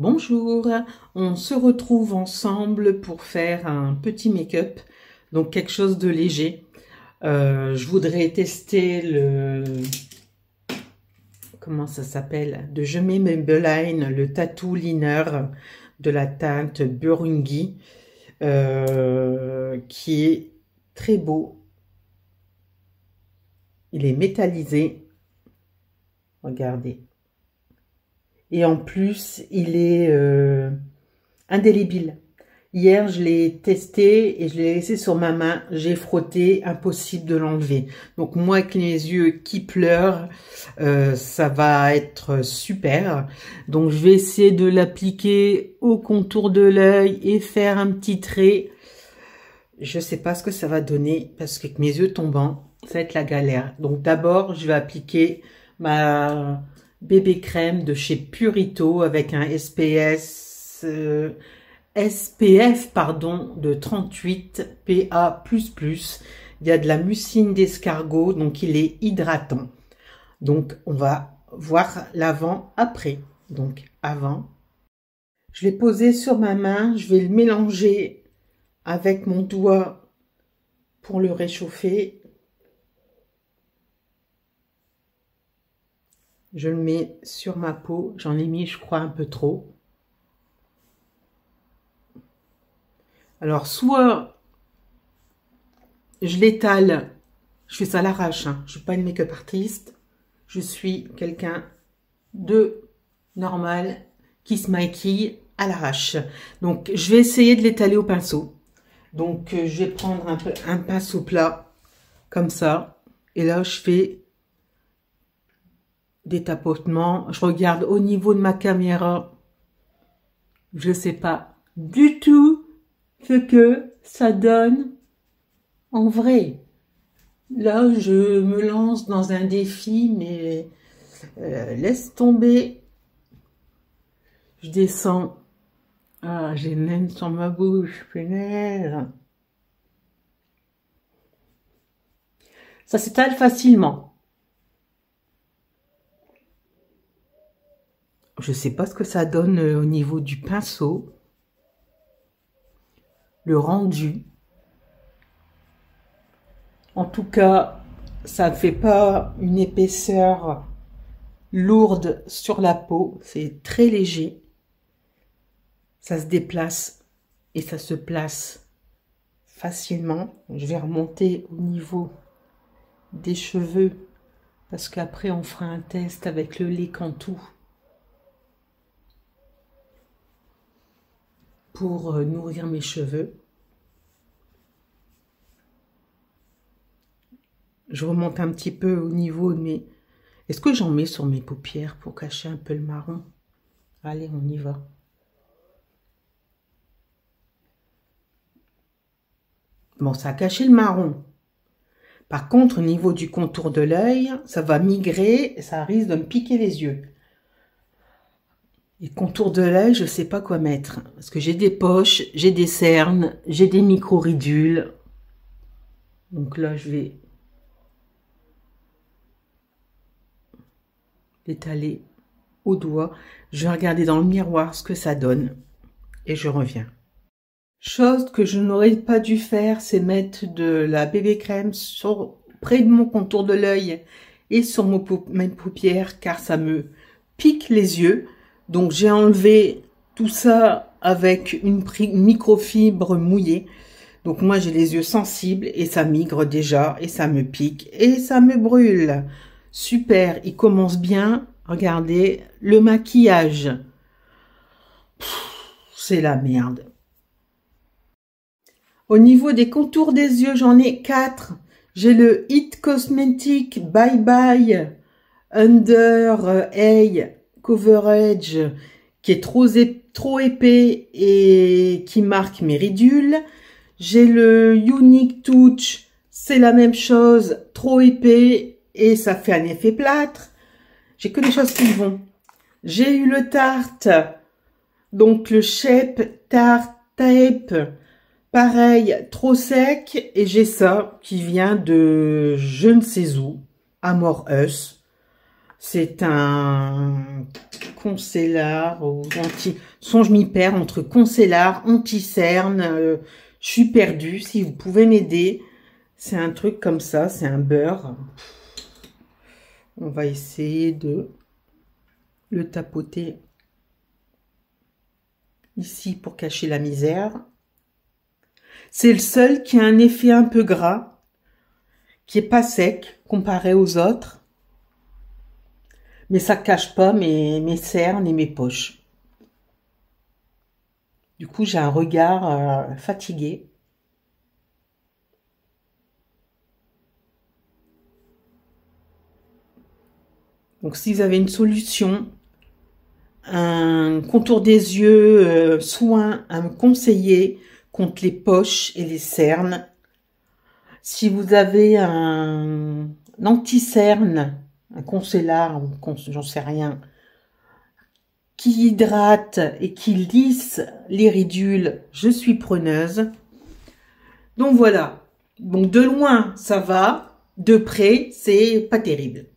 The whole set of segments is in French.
Bonjour, on se retrouve ensemble pour faire un petit make-up, donc quelque chose de léger. Je voudrais tester comment ça s'appelle, de Je mets Maybelline, le Tattoo Liner de la teinte Burgundy, qui est très beau. Il est métallisé, regardez. Et en plus, il est indélébile. Hier, je l'ai testé et je l'ai laissé sur ma main. J'ai frotté, impossible de l'enlever. Donc moi, avec les yeux qui pleurent, ça va être super. Donc je vais essayer de l'appliquer au contour de l'œil et faire un petit trait. Je sais pas ce que ça va donner parce qu'avec mes yeux tombants, ça va être la galère. Donc d'abord, je vais appliquer ma bébé crème de chez Purito avec un SPF de 38 PA++. Il y a de la mucine d'escargot, donc il est hydratant. Donc on va voir l'avant-après. Donc avant, je l'ai posé sur ma main, je vais le mélanger avec mon doigt pour le réchauffer. Je le mets sur ma peau, j'en ai mis je crois un peu trop. Alors soit je l'étale, je fais ça à l'arrache, hein. Je ne suis pas une make-up artiste, je suis quelqu'un de normal qui se maquille à l'arrache. Donc je vais essayer de l'étaler au pinceau. Donc je vais prendre un pinceau plat comme ça et là je fais des tapotements. Je regarde au niveau de ma caméra, je ne sais pas du tout ce que ça donne en vrai. Là, je me lance dans un défi, mais laisse tomber. Je descends. Ah, j'ai même sur ma bouche, punaise. Ça s'étale facilement. Je sais pas ce que ça donne au niveau du pinceau. Le rendu. En tout cas, ça ne fait pas une épaisseur lourde sur la peau. C'est très léger. Ça se déplace et ça se place facilement. Je vais remonter au niveau des cheveux parce qu'après on fera un test avec le lait Cantu pour nourrir mes cheveux. Je remonte un petit peu au niveau de mes... Est-ce que j'en mets sur mes paupières pour cacher un peu le marron? Allez, on y va. Bon, ça a caché le marron. Par contre, au niveau du contour de l'œil, ça va migrer et ça risque de me piquer les yeux. Et contour de l'œil, je ne sais pas quoi mettre. Parce que j'ai des poches, j'ai des cernes, j'ai des micro-ridules. Donc là, je vais l'étaler au doigt. Je vais regarder dans le miroir ce que ça donne. Et je reviens. Chose que je n'aurais pas dû faire, c'est mettre de la bébé crème près de mon contour de l'œil et sur mes paupières, car ça me pique les yeux. Donc j'ai enlevé tout ça avec une microfibre mouillée. Donc moi j'ai les yeux sensibles et ça migre déjà et ça me pique et ça me brûle. Super, il commence bien. Regardez, le maquillage. C'est la merde. Au niveau des contours des yeux, j'en ai 4. J'ai le It Cosmetic Bye Bye Under Eye Coverage qui est trop épais et qui marque mes ridules. J'ai le Unique Touch, c'est la même chose, trop épais et ça fait un effet plâtre. J'ai que des choses qui vont. J'ai eu le Tarte, donc le Shape Tarte Tape. Pareil, trop sec, et j'ai ça qui vient de je ne sais où, Amor Us. C'est un anti-concellar ou anti... Son, je m'y perds entre concellar, anti-cerne. Je suis perdue. Si vous pouvez m'aider, c'est un truc comme ça, c'est un beurre. On va essayer de le tapoter ici pour cacher la misère. C'est le seul qui a un effet un peu gras, qui est pas sec comparé aux autres. Mais ça cache pas mes cernes et mes poches. Du coup, j'ai un regard fatigué. Donc, si vous avez une solution, un contour des yeux, soin à me conseiller contre les poches et les cernes. Si vous avez un anti-cerne, un concellar, j'en sais rien, qui hydrate et qui lisse les ridules, je suis preneuse. Donc voilà. Donc de loin, ça va. De près, c'est pas terrible.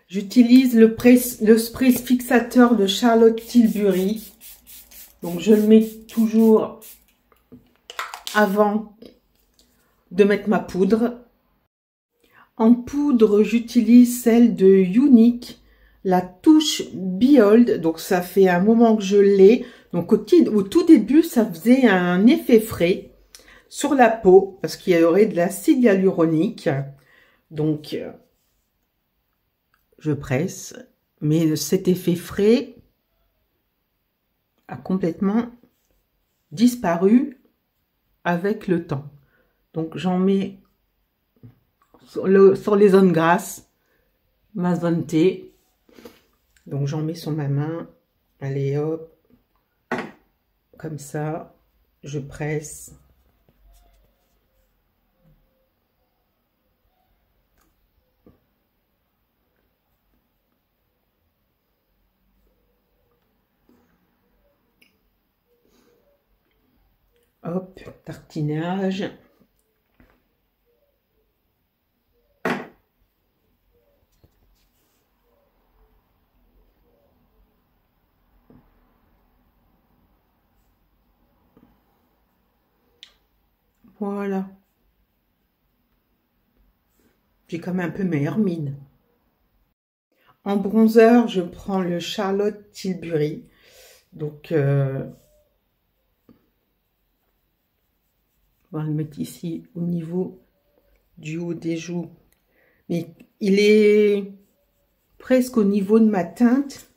J'utilise le spray fixateur de Charlotte Tilbury. Donc je le mets toujours avant de mettre ma poudre. En poudre, j'utilise celle de Unique, la touche Behold. Donc ça fait un moment que je l'ai. Donc au tout début, ça faisait un effet frais sur la peau parce qu'il y aurait de l'acide hyaluronique. Donc je presse, mais cet effet frais a complètement disparu avec le temps. Donc j'en mets sur les zones grasses, ma zone T. Donc j'en mets sur ma main. Allez hop, comme ça, je presse. Hop, tartinage. Voilà. J'ai quand même un peu meilleure mine. En bronzer, je prends le Charlotte Tilbury. Donc, on va le mettre ici au niveau du haut des joues. Mais il est presque au niveau de ma teinte.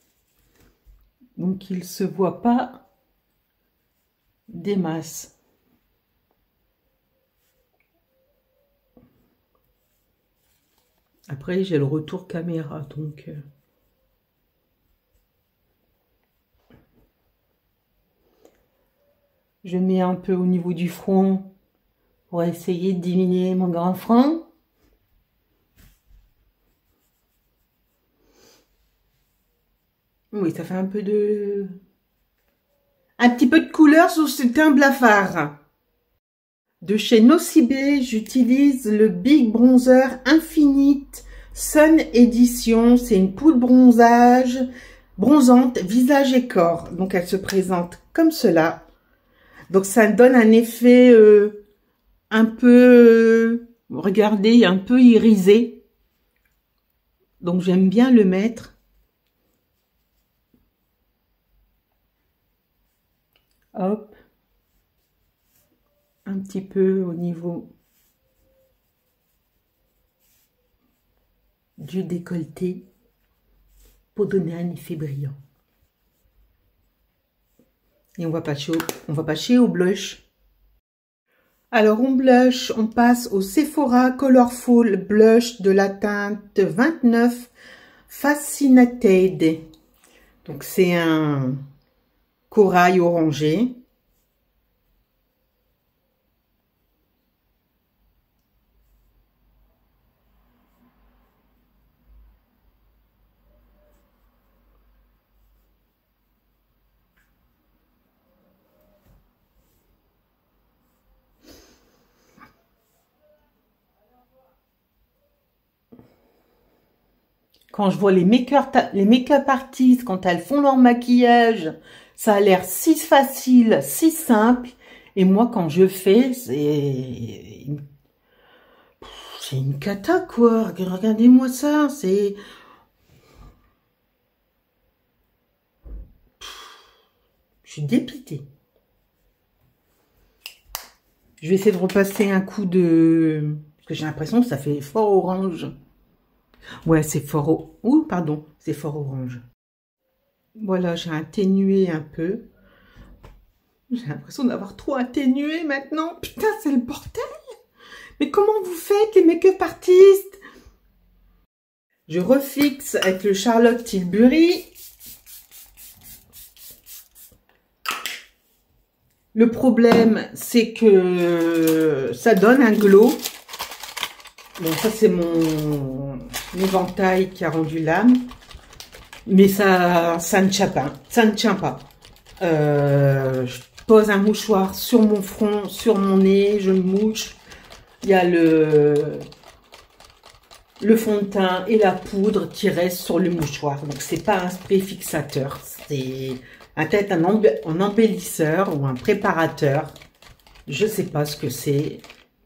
Donc, il ne se voit pas des masses. Après, j'ai le retour caméra, donc... je mets un peu au niveau du front pour essayer de diminuer mon grand front. Oui, ça fait un peu de... un petit peu de couleur sur ce teint blafard. De chez Nocibé, j'utilise le Big Bronzer Infinite Sun Edition. C'est une poudre bronzante, visage et corps. Donc, elle se présente comme cela. Donc, ça donne un effet un peu, regardez, un peu irisé. Donc, j'aime bien le mettre. Hop. Un petit peu au niveau du décolleté pour donner un effet brillant. Et on va passer au blush. Alors, on blush, on passe au Sephora Colorful Blush de la teinte 29 Fascinated. Donc, c'est un corail orangé. quand je vois les make-up artistes, quand elles font leur maquillage, ça a l'air si facile, si simple. Et moi, quand je fais, c'est une cata, quoi. Regardez-moi ça, c'est... Je suis dépitée. Je vais essayer de repasser un coup de... Parce que j'ai l'impression que ça fait fort orange. Ouais, c'est fort... Ouh, pardon, c'est fort orange. Voilà, j'ai atténué un peu. J'ai l'impression d'avoir trop atténué maintenant. Putain, c'est le bordel. Mais comment vous faites, les make-up artistes? Je refixe avec le Charlotte Tilbury. Le problème, c'est que ça donne un glow. Bon, ça, c'est mon éventail qui a rendu l'âme. Mais ça ne tient pas. Ça ne tient pas. Je pose un mouchoir sur mon front, sur mon nez, je me mouche. Il y a le fond de teint et la poudre qui reste sur le mouchoir. Donc, c'est pas un spray fixateur. C'est peut-être un embellisseur ou un préparateur. Je sais pas ce que c'est.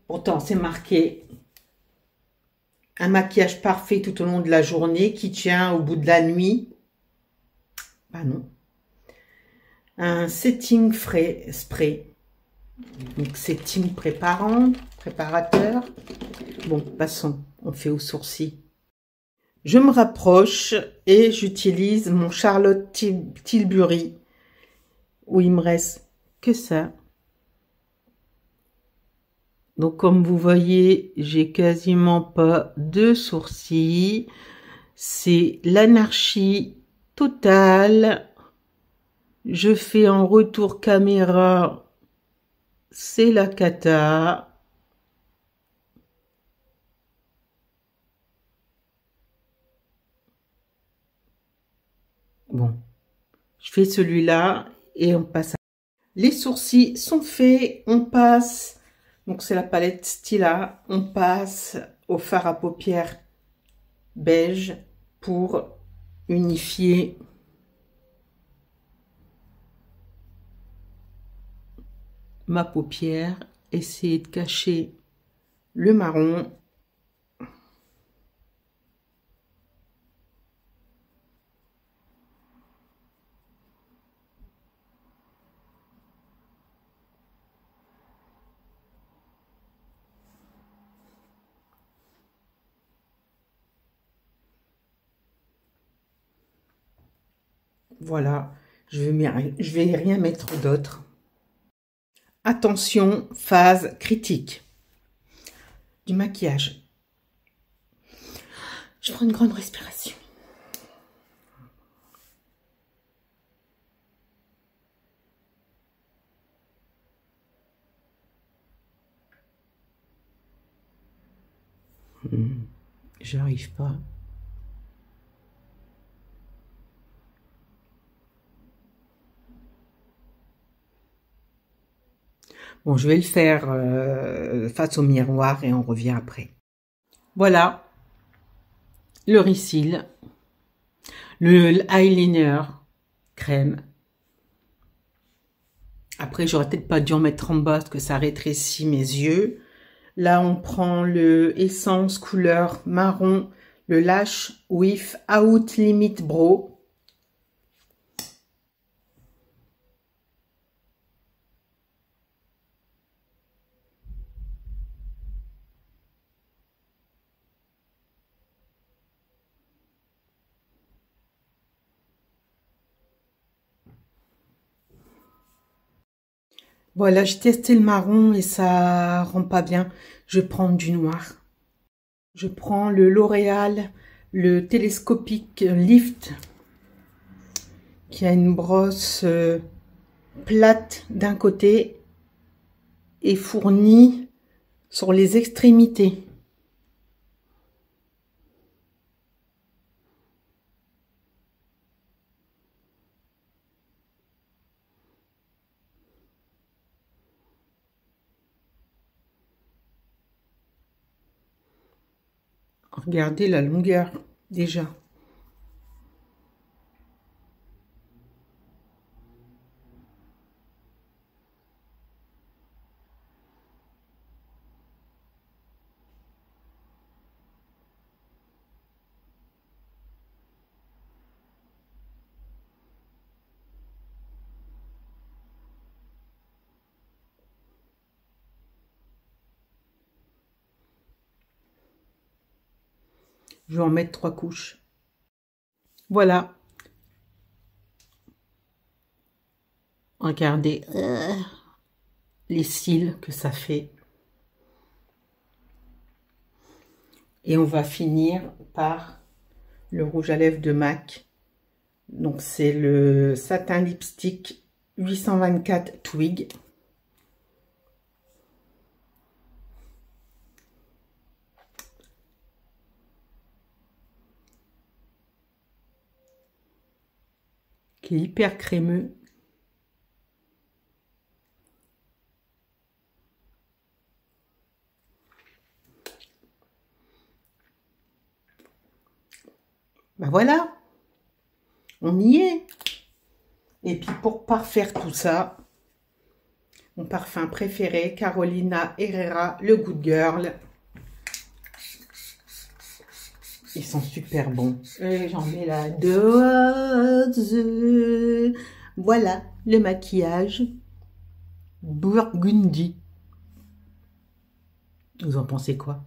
Pourtant, c'est marqué un maquillage parfait tout au long de la journée qui tient au bout de la nuit. Bah non. Un setting spray. Donc, setting préparateur. Bon, passons. On fait aux sourcils. Je me rapproche et j'utilise mon Charlotte Tilbury où il me reste que ça. Donc, comme vous voyez, j'ai quasiment pas de sourcils. C'est l'anarchie totale. Je fais en retour caméra. C'est la cata. Bon, je fais celui-là et on passe à... Les sourcils sont faits, on passe, donc c'est la palette Stila, on passe au fard à paupières beige pour unifier ma paupière, essayer de cacher le marron. Voilà, je vais rien mettre d'autre. Attention, phase critique du maquillage. Je prends une grande respiration. J'arrive pas. Bon, je vais le faire face au miroir et on revient après. Voilà, le Reseal, le eyeliner crème. Après, j'aurais peut-être pas dû en mettre en bas parce que ça rétrécit mes yeux. Là, on prend le Essence couleur marron, le Lash with Out Limit Brow. Voilà, j'ai testé le marron et ça rend pas bien. Je vais prendre du noir. Je prends le L'Oréal, le télescopique Lift, qui a une brosse plate d'un côté et fournie sur les extrémités. Regardez la longueur déjà. Je vais en mettre 3 couches. Voilà. Regardez les cils que ça fait. Et on va finir par le rouge à lèvres de MAC. Donc c'est le Satin Lipstick 824 Twig. Qui est hyper crémeux. Ben voilà, on y est. Et puis pour parfaire tout ça, mon parfum préféré, Carolina Herrera, le Good Girl. Ils sont super bons. J'en mets la dose. Voilà le maquillage Burgundy. Vous en pensez quoi?